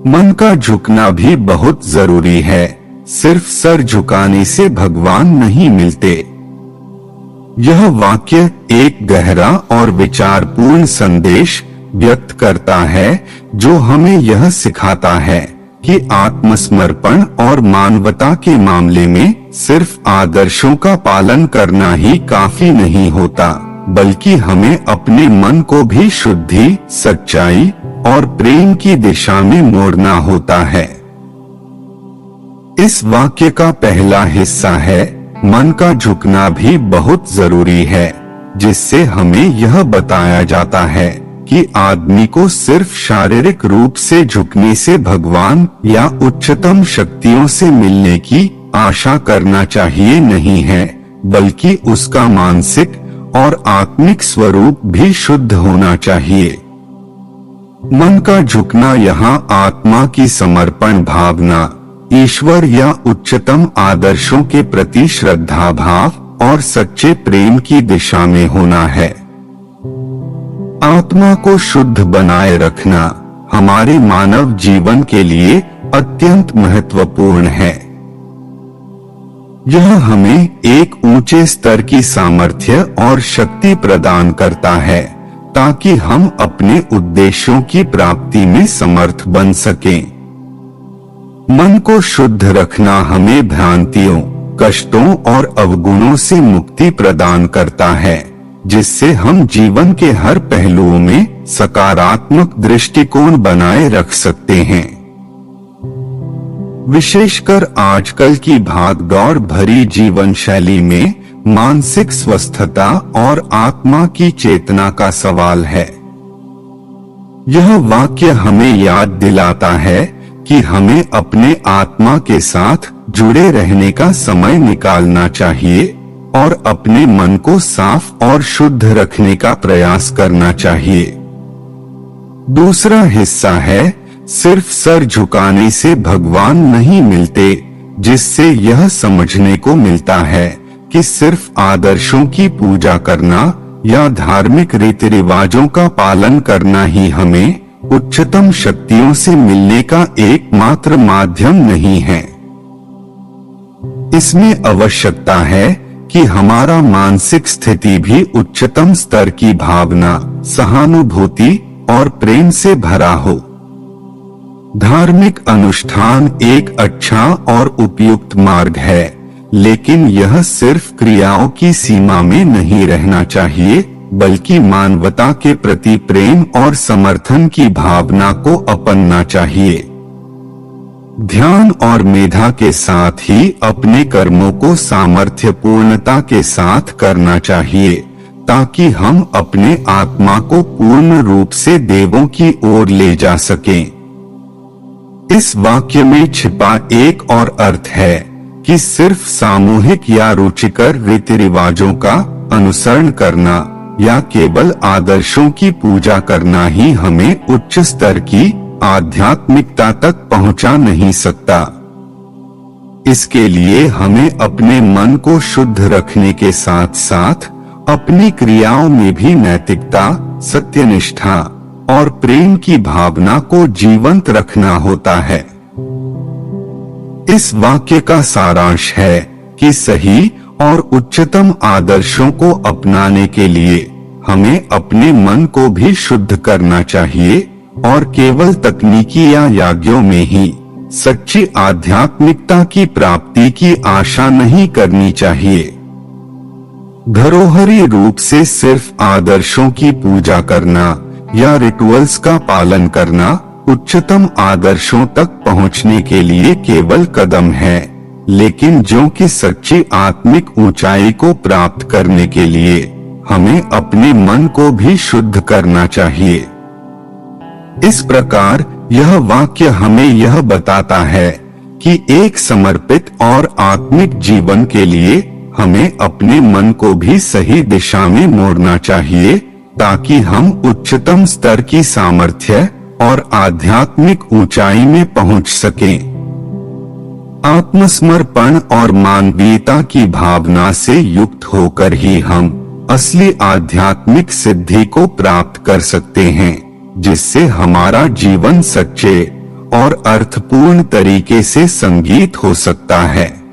मन का झुकना भी बहुत जरूरी है। सिर्फ सर झुकाने से भगवान नहीं मिलते। यह वाक्य एक गहरा और विचारपूर्ण संदेश व्यक्त करता है, जो हमें यह सिखाता है कि आत्मसमर्पण और मानवता के मामले में सिर्फ आदर्शों का पालन करना ही काफी नहीं होता, बल्कि हमें अपने मन को भी शुद्धि, सच्चाई और प्रेम की दिशा में मोड़ना होता है। इस वाक्य का पहला हिस्सा है, मन का झुकना भी बहुत जरूरी है, जिससे हमें यह बताया जाता है कि आदमी को सिर्फ शारीरिक रूप से झुकने से भगवान या उच्चतम शक्तियों से मिलने की आशा करना चाहिए नहीं है, बल्कि उसका मानसिक और आत्मिक स्वरूप भी शुद्ध होना चाहिए। मन का झुकना यहाँ आत्मा की समर्पण भावना, ईश्वर या उच्चतम आदर्शों के प्रति श्रद्धा भाव और सच्चे प्रेम की दिशा में होना है। आत्मा को शुद्ध बनाए रखना हमारे मानव जीवन के लिए अत्यंत महत्वपूर्ण है। यह हमें एक ऊंचे स्तर की सामर्थ्य और शक्ति प्रदान करता है, ताकि हम अपने उद्देश्यों की प्राप्ति में समर्थ बन सकें। मन को शुद्ध रखना हमें भ्रांतियों, कष्टों और अवगुणों से मुक्ति प्रदान करता है, जिससे हम जीवन के हर पहलुओं में सकारात्मक दृष्टिकोण बनाए रख सकते हैं। विशेषकर आजकल की भागदौड़ भरी जीवन शैली में मानसिक स्वस्थता और आत्मा की चेतना का सवाल है। यह वाक्य हमें याद दिलाता है कि हमें अपने आत्मा के साथ जुड़े रहने का समय निकालना चाहिए और अपने मन को साफ और शुद्ध रखने का प्रयास करना चाहिए। दूसरा हिस्सा है, सिर्फ सर झुकाने से भगवान नहीं मिलते, जिससे यह समझने को मिलता है कि सिर्फ आदर्शों की पूजा करना या धार्मिक रीति रिवाजों का पालन करना ही हमें उच्चतम शक्तियों से मिलने का एकमात्र माध्यम नहीं है। इसमें आवश्यकता है कि हमारा मानसिक स्थिति भी उच्चतम स्तर की भावना, सहानुभूति और प्रेम से भरा हो। धार्मिक अनुष्ठान एक अच्छा और उपयुक्त मार्ग है, लेकिन यह सिर्फ क्रियाओं की सीमा में नहीं रहना चाहिए, बल्कि मानवता के प्रति प्रेम और समर्थन की भावना को अपनाना चाहिए। ध्यान और मेधा के साथ ही अपने कर्मों को सामर्थ्यपूर्णता के साथ करना चाहिए, ताकि हम अपने आत्मा को पूर्ण रूप से देवों की ओर ले जा सकें। इस वाक्य में छिपा एक और अर्थ है कि सिर्फ सामूहिक या रुचिकर रीति रिवाजों का अनुसरण करना या केवल आदर्शों की पूजा करना ही हमें उच्च स्तर की आध्यात्मिकता तक पहुंचा नहीं सकता। इसके लिए हमें अपने मन को शुद्ध रखने के साथ साथ अपनी क्रियाओं में भी नैतिकता, सत्यनिष्ठा और प्रेम की भावना को जीवंत रखना होता है। इस वाक्य का सारांश है कि सही और उच्चतम आदर्शों को अपनाने के लिए हमें अपने मन को भी शुद्ध करना चाहिए और केवल तकनीकी या याज्ञों में ही सच्ची आध्यात्मिकता की प्राप्ति की आशा नहीं करनी चाहिए। धरोहरी रूप से सिर्फ आदर्शों की पूजा करना या रिचुअल्स का पालन करना उच्चतम आदर्शों तक पहुंचने के लिए केवल कदम है, लेकिन जो कि सच्ची आत्मिक ऊंचाई को प्राप्त करने के लिए हमें अपने मन को भी शुद्ध करना चाहिए। इस प्रकार यह वाक्य हमें यह बताता है कि एक समर्पित और आत्मिक जीवन के लिए हमें अपने मन को भी सही दिशा में मोड़ना चाहिए, ताकि हम उच्चतम स्तर की सामर्थ्य और आध्यात्मिक ऊंचाई में पहुंच सकें। आत्मसमर्पण और मानवीयता की भावना से युक्त होकर ही हम असली आध्यात्मिक सिद्धि को प्राप्त कर सकते हैं, जिससे हमारा जीवन सच्चे और अर्थपूर्ण तरीके से संगीत हो सकता है।